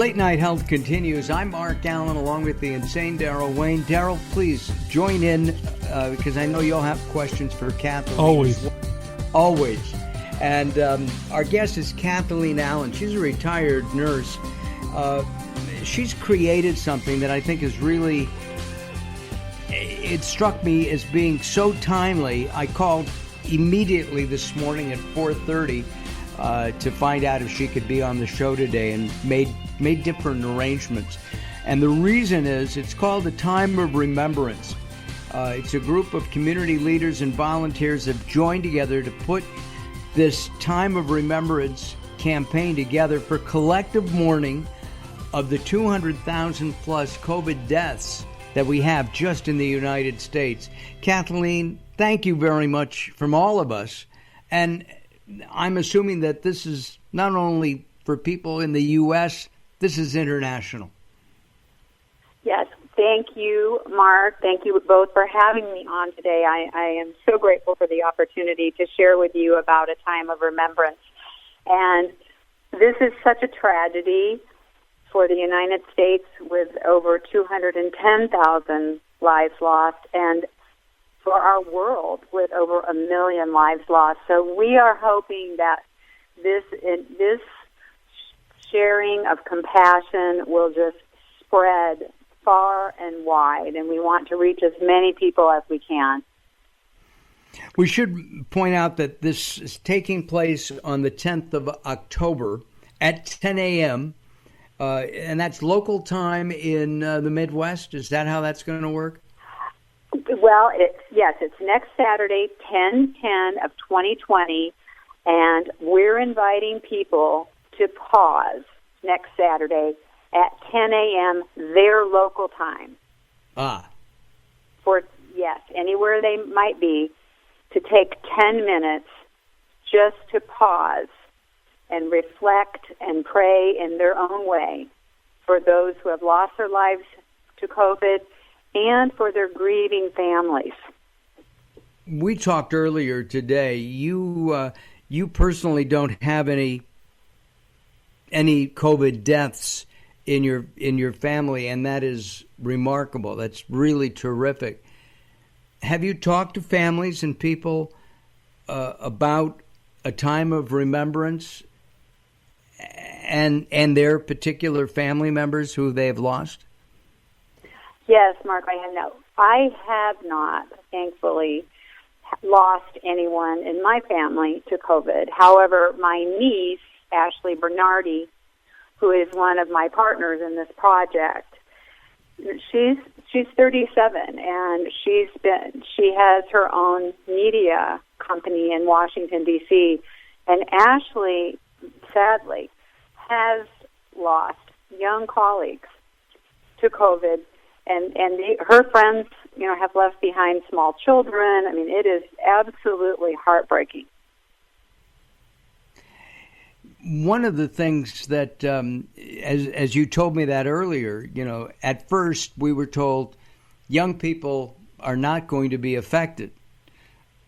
Late Night Health continues. I'm Mark Allan along with the insane Daryl Wayne. Daryl, please join in because I know you'll have questions for Kathleen. Always. And our guest is Kathleen Allan. She's a retired nurse. She's created something that I think is really, it struck me as being so timely. I called immediately this morning at 4:30 to find out if she could be on the show today and made different arrangements. And the reason is it's called A Time of Remembrance. It's a group of community leaders and volunteers have joined together to put this Time of Remembrance campaign together for collective mourning of the 200,000 plus COVID deaths that we have just in the United States. Kathleen, thank you very much from all of us. And I'm assuming that this is not only for people in the U.S., this is international. Yes, thank you, Mark. Thank you both for having me on today. I am so grateful for the opportunity to share with you about A Time of Remembrance. And this is such a tragedy for the United States with over 210,000 lives lost, and for our world with over 1 million lives lost. So we are hoping that this sharing of compassion will just spread far and wide, and we want to reach as many people as we can. We should point out that this is taking place on the 10th of October at 10 a.m., and that's local time in the Midwest. Is that how that's going to work? Well, it's next Saturday, 10/10 of 2020, and we're inviting people to pause next Saturday at 10 a.m. their local time. Anywhere they might be, to take 10 minutes just to pause and reflect and pray in their own way for those who have lost their lives to COVID and for their grieving families. We talked earlier today. You personally don't have any COVID deaths in your family, and that is remarkable. That's really terrific. Have you talked to families and people about A Time of Remembrance and their particular family members who they have lost? Yes, Mark, I have not, thankfully, lost anyone in my family to COVID. However, my niece, Ashley Bernardi, who is one of my partners in this project, she's 37, and she has her own media company in Washington, D.C., and Ashley, sadly, has lost young colleagues to COVID, and her friends, have left behind small children. I mean, it is absolutely heartbreaking. One of the things that, as you told me that earlier, at first we were told young people are not going to be affected,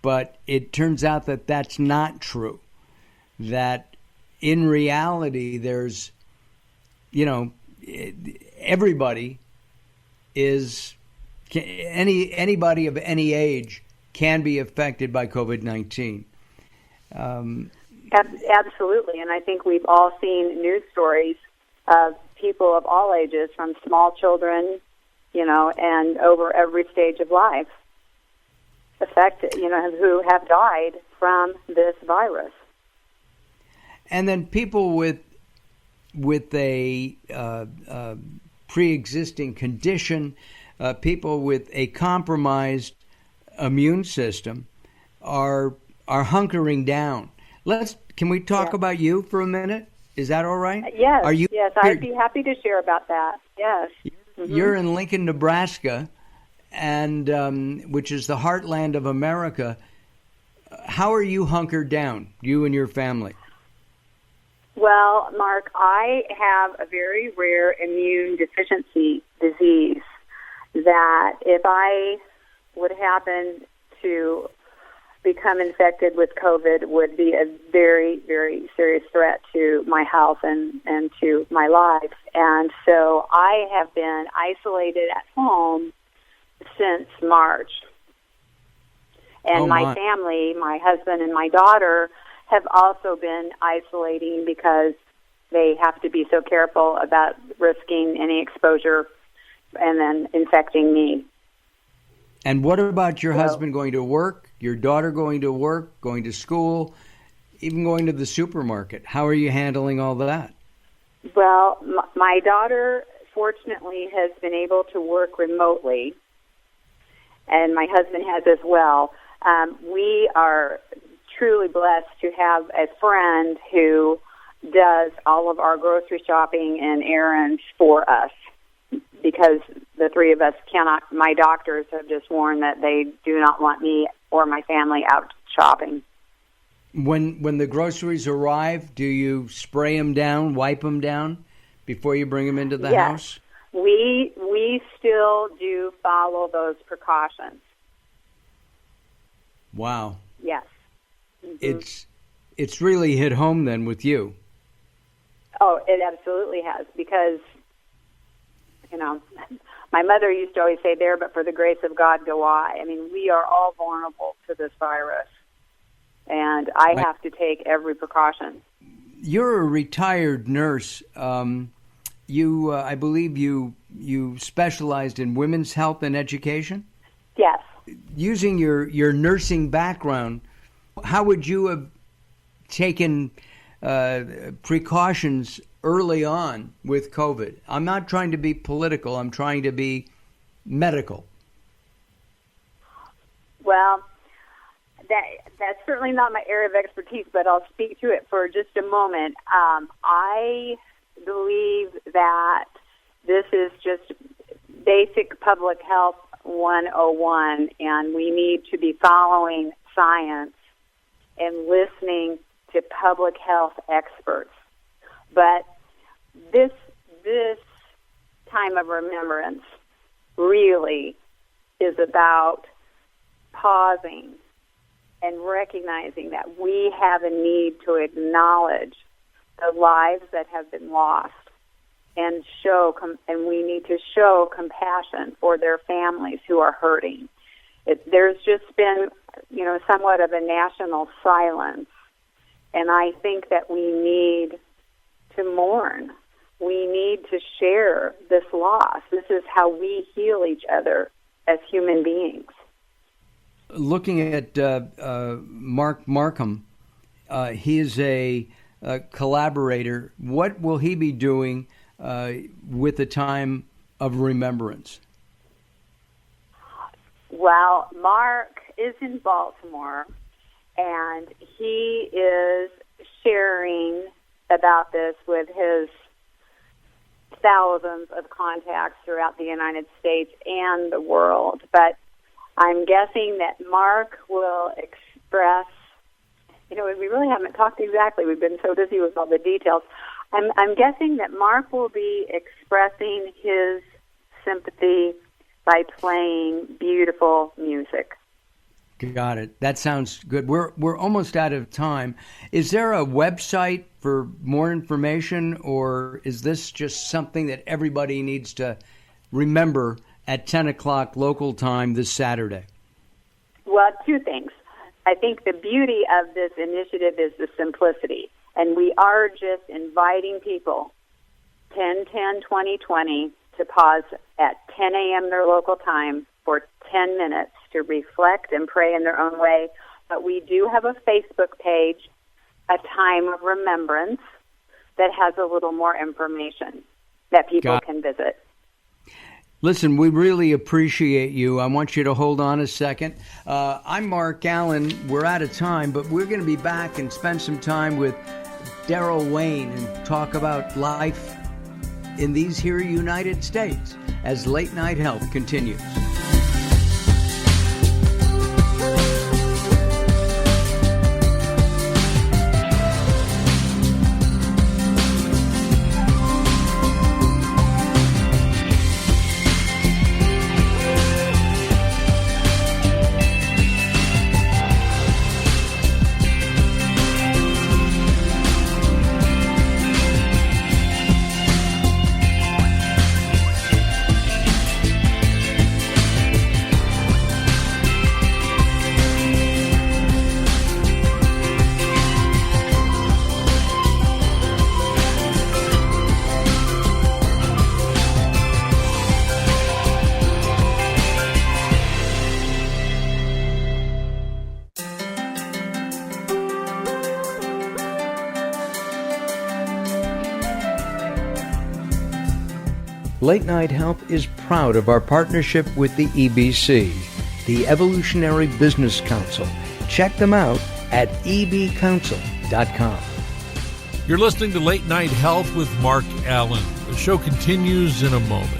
but it turns out that that's not true. That in reality, there's, everybody is, anybody of any age can be affected by COVID-19. Absolutely, and I think we've all seen news stories of people of all ages, from small children, and over every stage of life, affected, who have died from this virus. And then people with a pre-existing condition, people with a compromised immune system, are hunkering down. Can we talk about you for a minute? Is that all right? Yes. Yes, I'd be happy to share about that. Yes. Mm-hmm. You're in Lincoln, Nebraska, and which is the heartland of America. How are you hunkered down, you and your family? Well, Mark, I have a very rare immune deficiency disease that if I would happen to become infected with COVID would be a very, very serious threat to my health and to my life. And so I have been isolated at home since March. And my family, my husband and my daughter, have also been isolating because they have to be so careful about risking any exposure and then infecting me. And what about your husband going to work, your daughter going to work, going to school, even going to the supermarket? How are you handling all that? Well, my daughter, fortunately, has been able to work remotely, and my husband has as well. We are truly blessed to have a friend who does all of our grocery shopping and errands for us, because the three of us cannot. My doctors have just warned that they do not want me or my family out shopping. When the groceries arrive, do you spray them down, wipe them down before you bring them into the house? We still do follow those precautions. Wow. Yes. Mm-hmm. It's really hit home then with you. Oh, it absolutely has, because, my mother used to always say, there, but for the grace of God go I. I mean, we are all vulnerable to this virus, and I have to take every precaution. You're a retired nurse. I believe you specialized in women's health and education? Yes. Using your nursing background, how would you have taken precautions early on with COVID? I'm not trying to be political. I'm trying to be medical. Well, that's certainly not my area of expertise, but I'll speak to it for just a moment. I believe that this is just basic public health 101, and we need to be following science and listening to public health experts. But this time of remembrance really is about pausing and recognizing that we have a need to acknowledge the lives that have been lost and we need to show compassion for their families who are hurting. There's just been, somewhat of a national silence, and I think that we need to mourn. We need to share this loss. This is how we heal each other as human beings. Looking at Mark Markham, he is a collaborator. What will he be doing with A Time of Remembrance? Well, Mark is in Baltimore, and he is sharing about this with his thousands of contacts throughout the United States and the world. But I'm guessing that Mark will express, we really haven't talked exactly. We've been so busy with all the details. I'm guessing that Mark will be expressing his sympathy by playing beautiful music. Got it. That sounds good. We're almost out of time. Is there a website for more information, or is this just something that everybody needs to remember at 10 o'clock local time this Saturday? Well, two things. I think the beauty of this initiative is the simplicity, and we are just inviting people 10/10/2020 to pause at 10 a.m. their local time for 10 minutes to reflect and pray in their own way. But we do have a Facebook page, A Time of Remembrance, that has a little more information that people can visit. Listen, we really appreciate you. I want you to hold on a second. I'm Mark Allan. We're out of time, but we're going to be back and spend some time with Daryl Wayne and talk about life in these here United States as Late Night Health continues. Late Night Health is proud of our partnership with the EBC, the Evolutionary Business Council. Check them out at ebcouncil.com. You're listening to Late Night Health with Mark Allan. The show continues in a moment.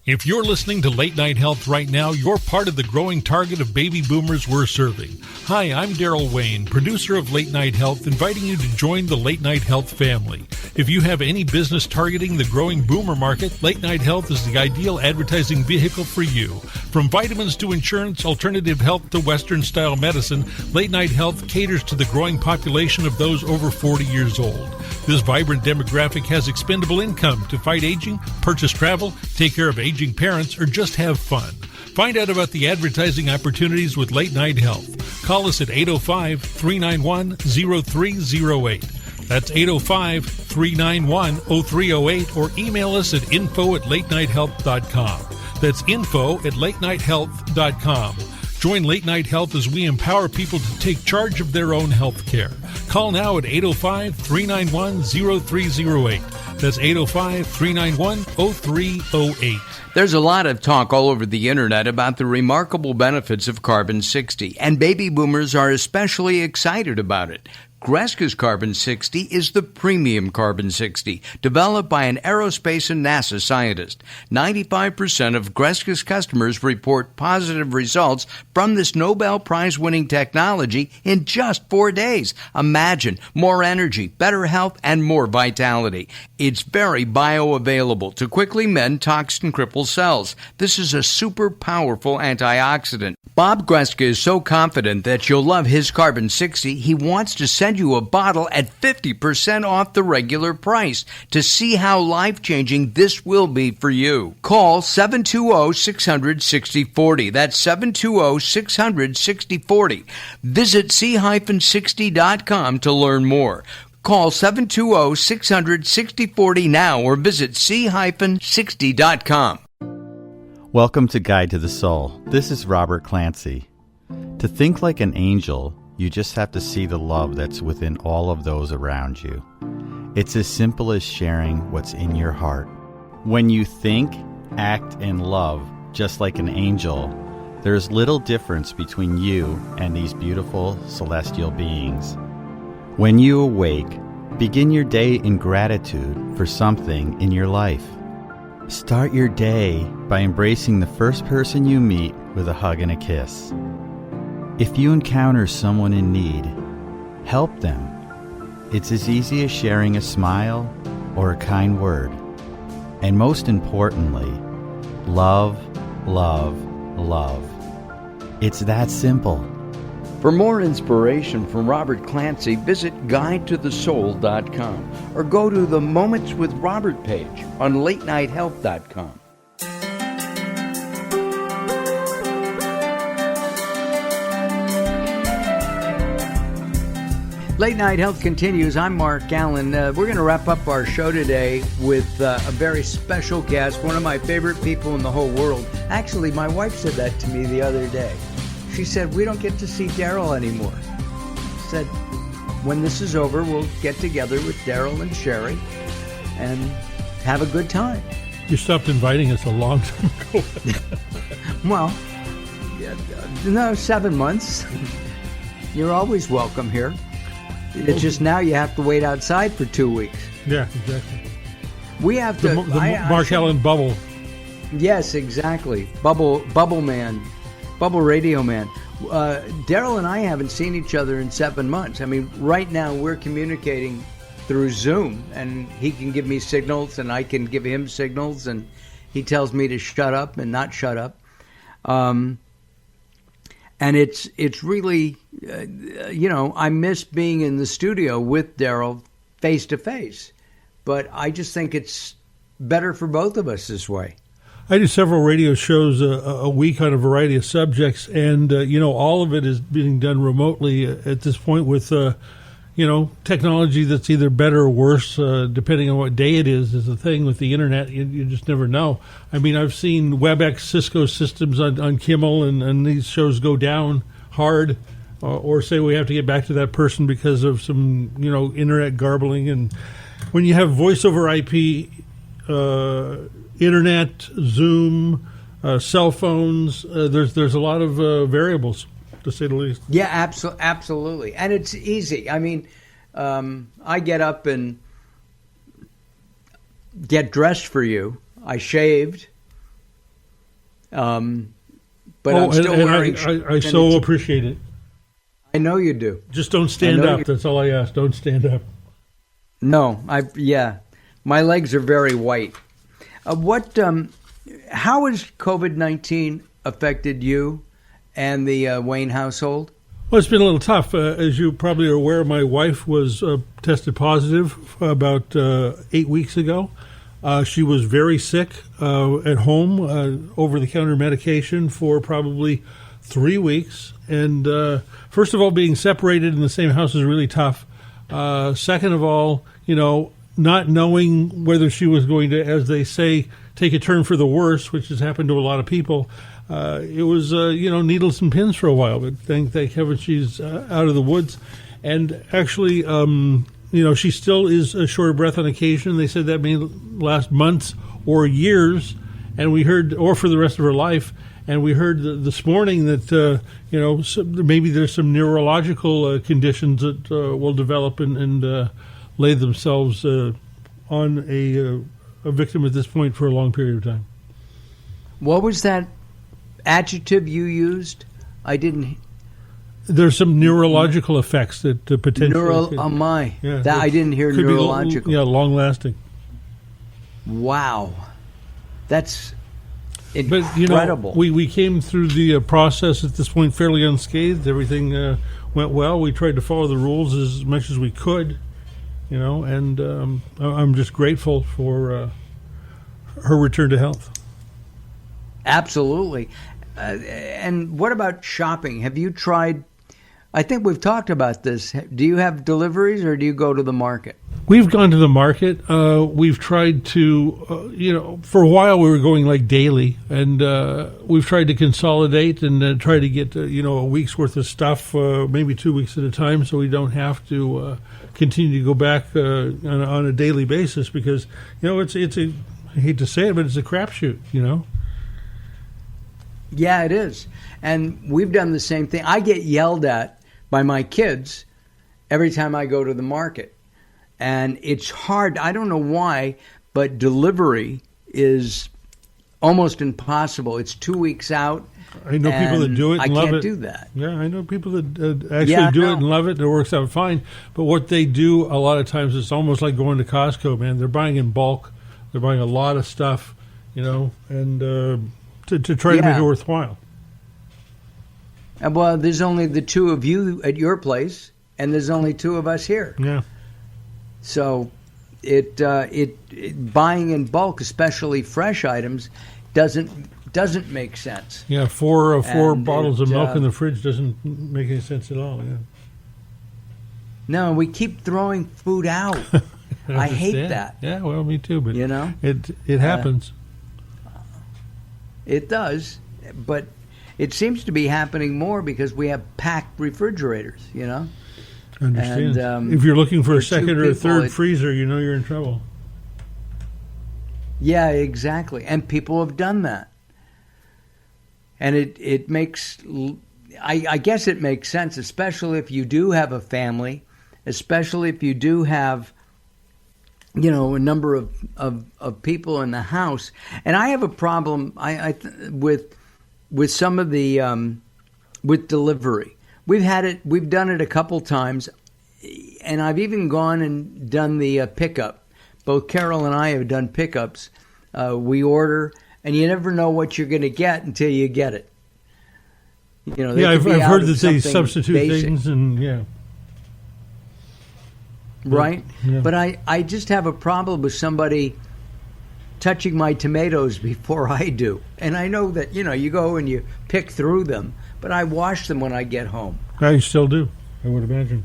If you're listening to Late Night Health right now, you're part of the growing target of baby boomers we're serving. Hi, I'm Daryl Wayne, producer of Late Night Health, inviting you to join the Late Night Health family. If you have any business targeting the growing boomer market, Late Night Health is the ideal advertising vehicle for you. From vitamins to insurance, alternative health to Western-style medicine, Late Night Health caters to the growing population of those over 40 years old. This vibrant demographic has expendable income to fight aging, purchase travel, take care of aging parents, or just have fun. Find out about the advertising opportunities with Late Night Health. Call us at 805-391-0308. That's 805-391-0308, or email us at info@latenighthealth.com. That's info@latenighthealth.com. Join Late Night Health as we empower people to take charge of their own health care. Call now at 805-391-0308. That's 805-391-0308. There's a lot of talk all over the internet about the remarkable benefits of Carbon-60, and baby boomers are especially excited about it. Greska's Carbon-60 is the premium Carbon-60, developed by an aerospace and NASA scientist. 95% of Greska's customers report positive results from this Nobel Prize-winning technology in just 4 days. Imagine more energy, better health, and more vitality. It's very bioavailable to quickly mend toxin-crippled cells. This is a super powerful antioxidant. Bob Greska is so confident that you'll love his Carbon-60, he wants to send you a bottle at 50% off the regular price. To see how life-changing this will be for you, call 720-600-6040. That's 720-600-6040. Visit c-60.com to learn more. Call 720-600-6040 now or visit c-60.com. Welcome to Guide to the Soul. This is Robert Clancy. To think like an angel, you just have to see the love that's within all of those around you. It's as simple as sharing what's in your heart. When you think, act, and love just like an angel, there's little difference between you and these beautiful celestial beings. When you awake, begin your day in gratitude for something in your life. Start your day by embracing the first person you meet with a hug and a kiss. If you encounter someone in need, help them. It's as easy as sharing a smile or a kind word. And most importantly, love, love, love. It's that simple. For more inspiration from Robert Clancy, visit guidetothesoul.com or go to the Moments with Robert page on latenighthealth.com. Late Night Health continues. I'm Mark Allan. We're going to wrap up our show today with a very special guest, one of my favorite people in the whole world. Actually, my wife said that to me the other day. She said, we don't get to see Daryl anymore. She said, when this is over, we'll get together with Daryl and Sherry and have a good time. You stopped inviting us a long time ago. Well, no, 7 months. You're always welcome here. It's just now you have to wait outside for 2 weeks. Yeah, exactly. We have to... The Mark Allan bubble. Yes, exactly. Bubble man. Bubble Radio Man. Daryl and I haven't seen each other in 7 months. I mean, right now we're communicating through Zoom, and he can give me signals, and I can give him signals, and he tells me to shut up and not shut up. And it's really, I miss being in the studio with Daryl face to face, but I just think it's better for both of us this way. I do several radio shows a week on a variety of subjects, and, all of it is being done remotely at this point with, technology that's either better or worse, depending on what day it is the thing with the Internet. You just never know. I mean, I've seen WebEx Cisco systems on Kimmel, and these shows go down hard or say we have to get back to that person because of some, internet garbling. And when you have voice over IP, internet, Zoom, cell phones, there's a lot of variables, to say the least. Yeah, absolutely. And it's easy. I mean, I get up and get dressed for you. I shaved. But I'm still wearing... I so appreciate it. I know you do. Just don't stand up. That's all I ask. Don't stand up. No, my legs are very white. How has COVID-19 affected you and the Wayne household? Well, it's been a little tough. As you probably are aware, my wife was tested positive about 8 weeks ago. She was very sick at home, over-the-counter medication for probably 3 weeks. And first of all, being separated in the same house is really tough. Second of all, not knowing whether she was going to, as they say, take a turn for the worse, which has happened to a lot of people. It was, needles and pins for a while, but thank heaven she's out of the woods. And actually, she still is short of breath on occasion. They said that may last months or years, and we heard, or for the rest of her life. And we heard this morning that, maybe there's some neurological conditions that will develop and lay themselves on a victim at this point for a long period of time. What was that adjective you used? I didn't... There's some neurological effects that potentially... I didn't hear neurological. Long-lasting. Wow. That's... incredible. But, we came through the process at this point fairly unscathed. Everything went well. We tried to follow the rules as much as we could, and I'm just grateful for her return to health. Absolutely. And what about shopping? Have you tried... I think we've talked about this. Do you have deliveries or do you go to the market? We've gone to the market. We've tried to, for a while we were going like daily, and we've tried to consolidate and try to get, a week's worth of stuff, maybe 2 weeks at a time, so we don't have to continue to go back on a daily basis because, it's a, I hate to say it, but it's a crapshoot, Yeah, it is. And we've done the same thing. I get yelled at by my kids every time I go to the market. And it's hard. I don't know why, but delivery is almost impossible. It's 2 weeks out. I know people that do it and love it. I can't do that. Yeah, I know people that actually do it and love it. It works out fine. But what they do a lot of times, it's almost like going to Costco, man. They're buying in bulk. They're buying a lot of stuff, and to try to make it worthwhile. Well, there's only the two of you at your place, and there's only two of us here. Yeah. So, it buying in bulk, especially fresh items, doesn't make sense. Yeah, four bottles of milk in the fridge doesn't make any sense at all. Yeah. No, we keep throwing food out. I hate that. Yeah, well, me too. But it happens. It does, but it seems to be happening more because we have packed refrigerators, I understand. And, if you're looking for a second or a third freezer, you're in trouble. Yeah, exactly. And people have done that. And it makes, I guess it makes sense, especially if you do have a family, especially if you do have, a number of people in the house. And I have a problem with some of the with delivery. We've done it a couple times, and I've even gone and done the pickup. Both Carol and I have done pickups. We order, and you never know what you're going to get until you get it. I've heard that they substitute things, and right? Yeah. But I just have a problem with somebody touching my tomatoes before I do. And I know that, you go and you pick through them, but I wash them when I get home. I still do, I would imagine.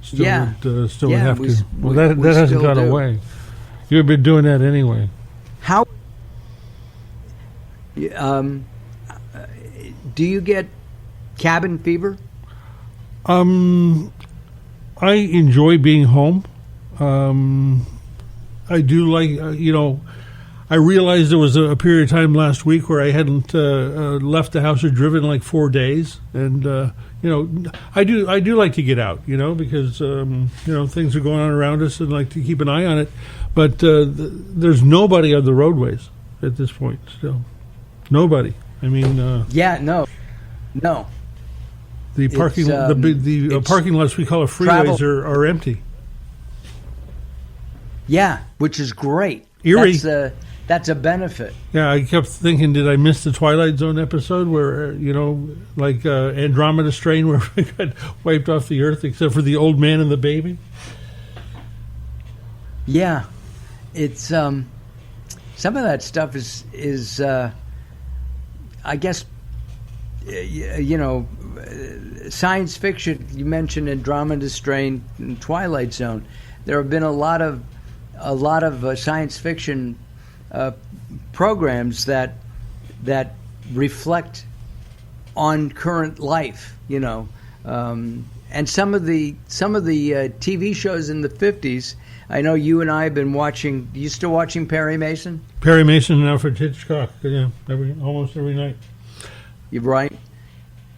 Still would have to. Well, that hasn't gone away. You've been doing that anyway. How do you get cabin fever? I enjoy being home. I do like, I realized there was a period of time last week where I hadn't left the house or driven like 4 days, and I do like to get out, because things are going on around us, and like to keep an eye on it. But there's nobody on the roadways at this point. Still, nobody. I mean, no. The parking the parking lots we call freeways are empty. Yeah, which is great. Eerie. That's a benefit. Yeah, I kept thinking, did I miss the Twilight Zone episode where, like Andromeda Strain, where we got wiped off the Earth except for the old man and the baby? Yeah. It's some of that stuff is I guess, science fiction. You mentioned Andromeda Strain and Twilight Zone. There have been a lot of science fiction programs that reflect on current life, and some of the TV shows in the 50s. I know you and I have been watching. You still watching Perry Mason? Perry Mason and Alfred Hitchcock. Yeah, almost every night. You're right.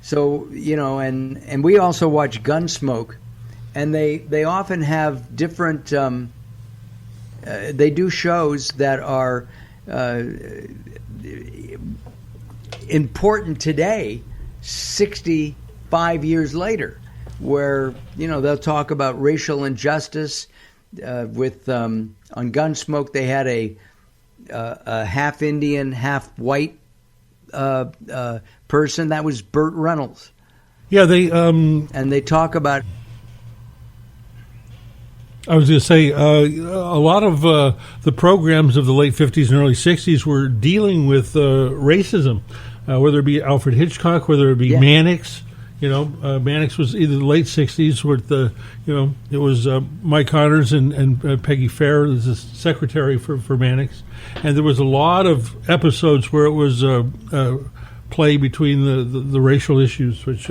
So and we also watch Gunsmoke, and they often have different. They do shows that are important today, 65 years later, where they'll talk about racial injustice. With on Gunsmoke, they had a half Indian, half white person. That was Burt Reynolds. Yeah, they and they talk about. I was going to say, a lot of the programs of the late 50s and early 60s were dealing with racism, whether it be Alfred Hitchcock, whether it be Mannix. Mannix was either the late 60s with it was Mike Connors and Peggy Fair as the secretary for Mannix. And there was a lot of episodes where it was play between the racial issues, which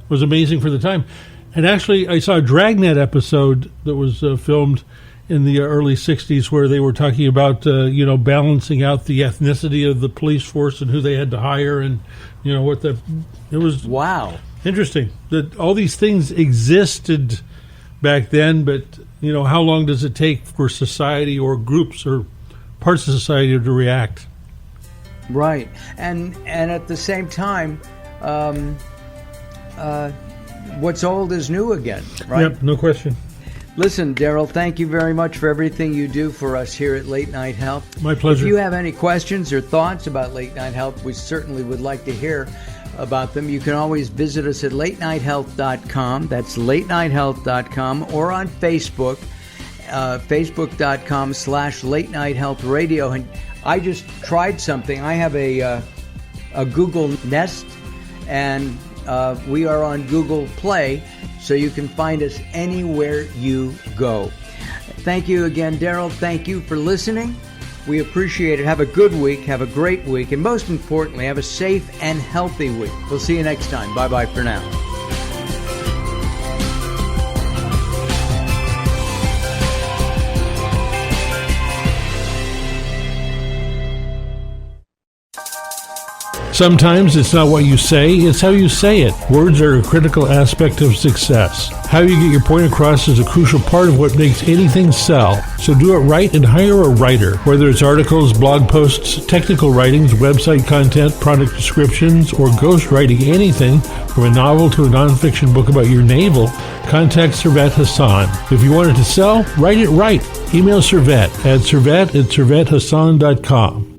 was amazing for the time. And actually, I saw a Dragnet episode that was filmed in the early 60s where they were talking about, balancing out the ethnicity of the police force and who they had to hire and, it was... Wow. Interesting that all these things existed back then, but, how long does it take for society or groups or parts of society to react? Right. And at the same time, what's old is new again, right? Yep, no question. Listen, Daryl, thank you very much for everything you do for us here at Late Night Health. My pleasure. If you have any questions or thoughts about Late Night Health, we certainly would like to hear about them. You can always visit us at latenighthealth.com. That's latenighthealth.com, or on Facebook, facebook.com/Late Night Health Radio. And I just tried something. I have a Google Nest, and we are on Google Play, so you can find us anywhere you go. Thank you again, Daryl. Thank you for listening. We appreciate it. Have a good week. Have a great week. And most importantly, have a safe and healthy week. We'll see you next time. Bye-bye for now. Sometimes it's not what you say, it's how you say it. Words are a critical aspect of success. How you get your point across is a crucial part of what makes anything sell. So do it right and hire a writer. Whether it's articles, blog posts, technical writings, website content, product descriptions, or ghostwriting anything from a novel to a nonfiction book about your navel, contact Servet Hassan. If you want it to sell, write it right. Email Servet at servet@servethassan.com.